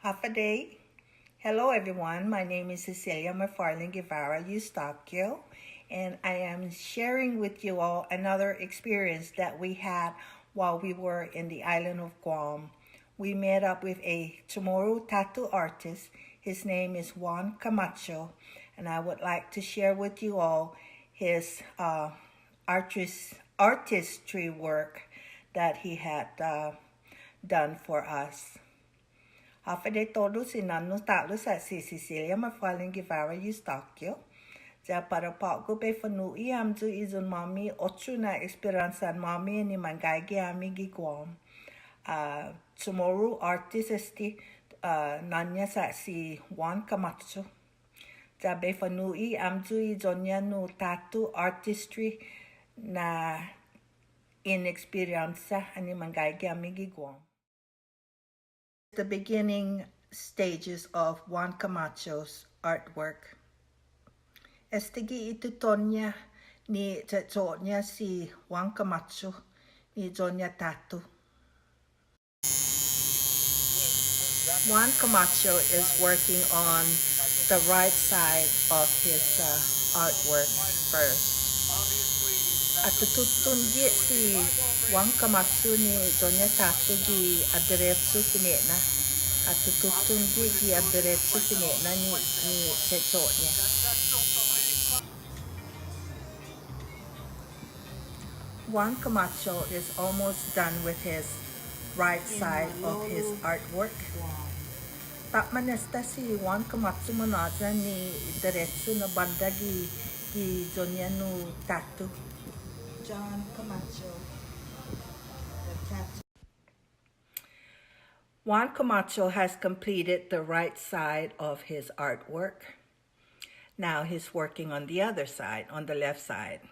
Half a day. Hello, everyone. My name is Cecilia McFarlane Guevara Eustaquio, and I am sharing with you all another experience that we had while we were in the island of Guam. We met up with a Chamorro tattoo artist. His name is Juan Camacho, and I would like to share with you all his artistry work that he had done for us. Hafede todos inannos talos at si Cecilia McFarlane Guevara Eustaquio. Ja para pago pe fanu I amzu izun mami ochu na esperanza mami ni mangaigi amigi Guam. Tomorrow artist esti nanya sa si Juan Camacho. Ja be fanu I amzu izonya no tattoo artistry na inexperienza ani mangaigi amigi Guam. The beginning stages of Juan Camacho's artwork. Estigi itutonya ni tetsonya si Juan Camacho ni Zonya Tatu. Juan Camacho is working on the right side of his artwork first. At tututunggi si Juan Camacho ni Zonya Tatu gi adiretsu finena. At tututunggi gi adiretsu finena ni tetsonya. Juan Camacho is almost done with his right side of his artwork. Takmanesta si Juan Camacho manaja ni diretso na banda gi Zonya no Tatu. John Camacho, the tattoo. Juan Camacho has completed the right side of his artwork. Now he's working on the other side, on the left side.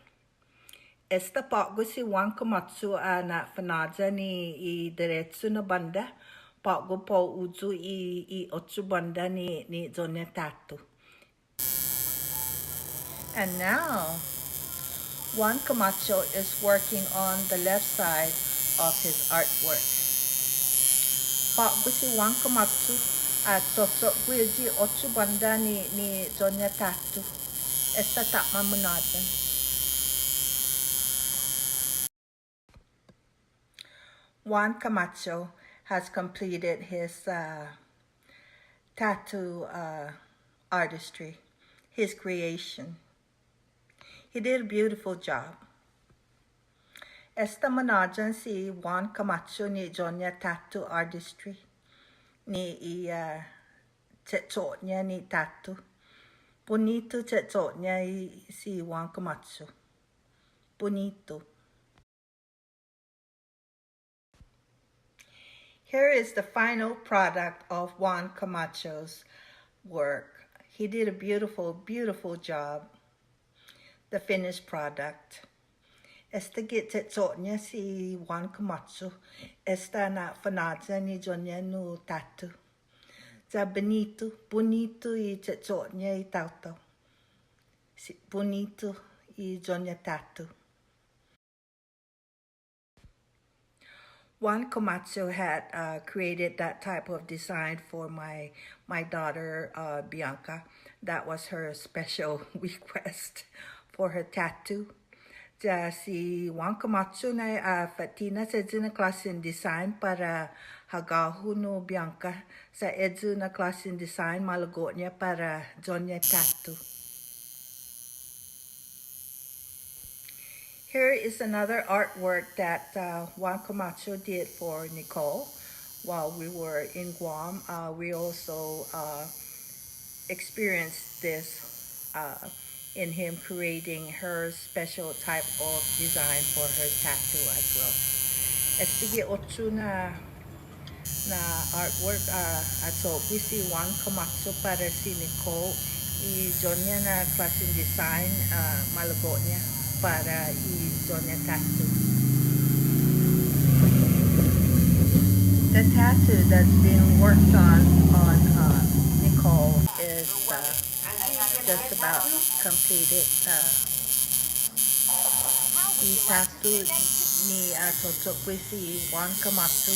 Esta pago si Juan Camacho na fanaja ni I diretso na banda, pago po uzu I ocho banda ni Zonya Tatu. And now, Juan Camacho is working on the left side of his artwork. Pago si Juan Camacho at sosok guiji ocho banda ni Zonya Tatu. Esta takma munajan. Juan Camacho has completed his tattoo artistry, his creation. He did a beautiful job. Esta manajan si Juan Camacho ni Zonya Tattoo Artistry ni tetsonya ni tattoo. Bonito tetsonya si Juan Camacho. Bonito. Here is the final product of Juan Camacho's work. He did a beautiful, beautiful job. The finished product. Esta tetsonya si Juan Camacho. Esta na fanaja ni Zonya no Tatu. Ja bonito I tetsonya I tauto. Bonito I Zonya Tatu. Juan Camacho had created that type of design for my daughter Bianca. That was her special request for her tattoo. Ja si Juan Camacho na fatina sa edzu na klase in design para hagahu no Bianca sa edzu na klase in design malagot niya para Zonya Tattoo. Here is another artwork that Juan Camacho did for Nicole while we were in Guam. We also experienced this in him creating her special type of design for her tattoo as well. Estige ocho na artwork ato si Juan Camacho para si Nicole I Zonya na klaseng design malagot niya para I Zonya Tattoo. The tattoo that's been worked on Nicole is just about completed. I tattoo ni totok si Juan Camacho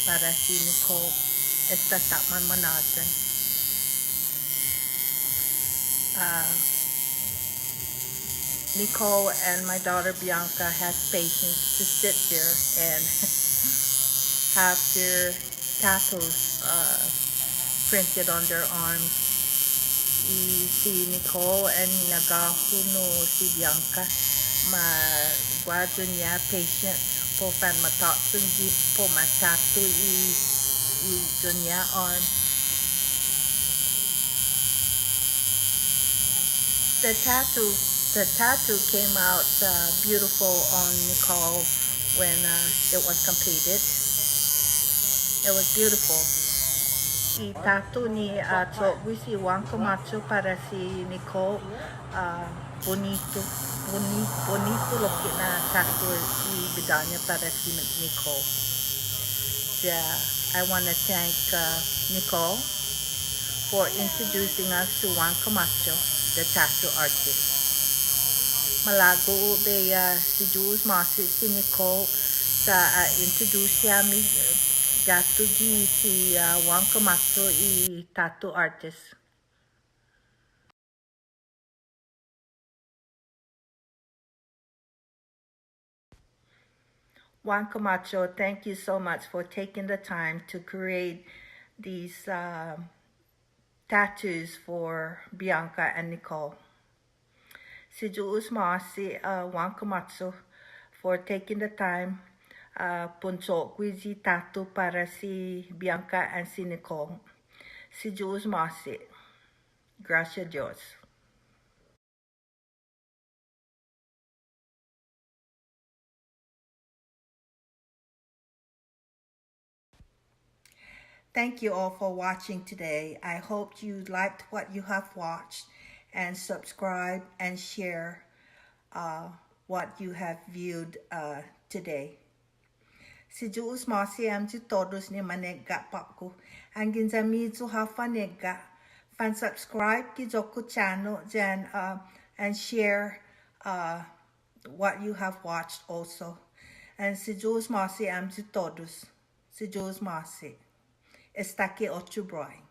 para si Nicole. esta takman manasan. Nicole and my daughter Bianca has patience to sit there and have their tattoos printed on their arms. Si Nicole and nagahuno si Bianca magwadyo niya patient po fan mataksun di po matatu i dunya arm. The tattoo came out beautiful on Nicole when it was completed. It was beautiful. I tattoo ni si Juan Camacho para si Nicole. Bonito lo que na tattoo i bidanya para si Nicole. I want to thank Nicole for introducing us to Juan Camacho, the tattoo artist. Malago be si Jules Masi si Nicole sa introduce siya mi gato gi si Juan Camacho i tattoo artist. Juan Camacho, thank you so much for taking the time to create these tattoos for Bianca and Nicole. Si Jules Masi Juan Camacho for taking the time punso quizi tattoo para si Bianca and si Nicole. Si Jules Masi. Gracias a Dios. Thank you all for watching today. I hope you liked what you have watched and subscribe and share what you have viewed today. Si Jules Masi am tu todos ni manega paku. Angin zami tu hafa nega. Fan subscribe ki Joko channel and share what you have watched also. And si Jules Masi am tu todos. Si Jules Masi. Está aqui outro boy.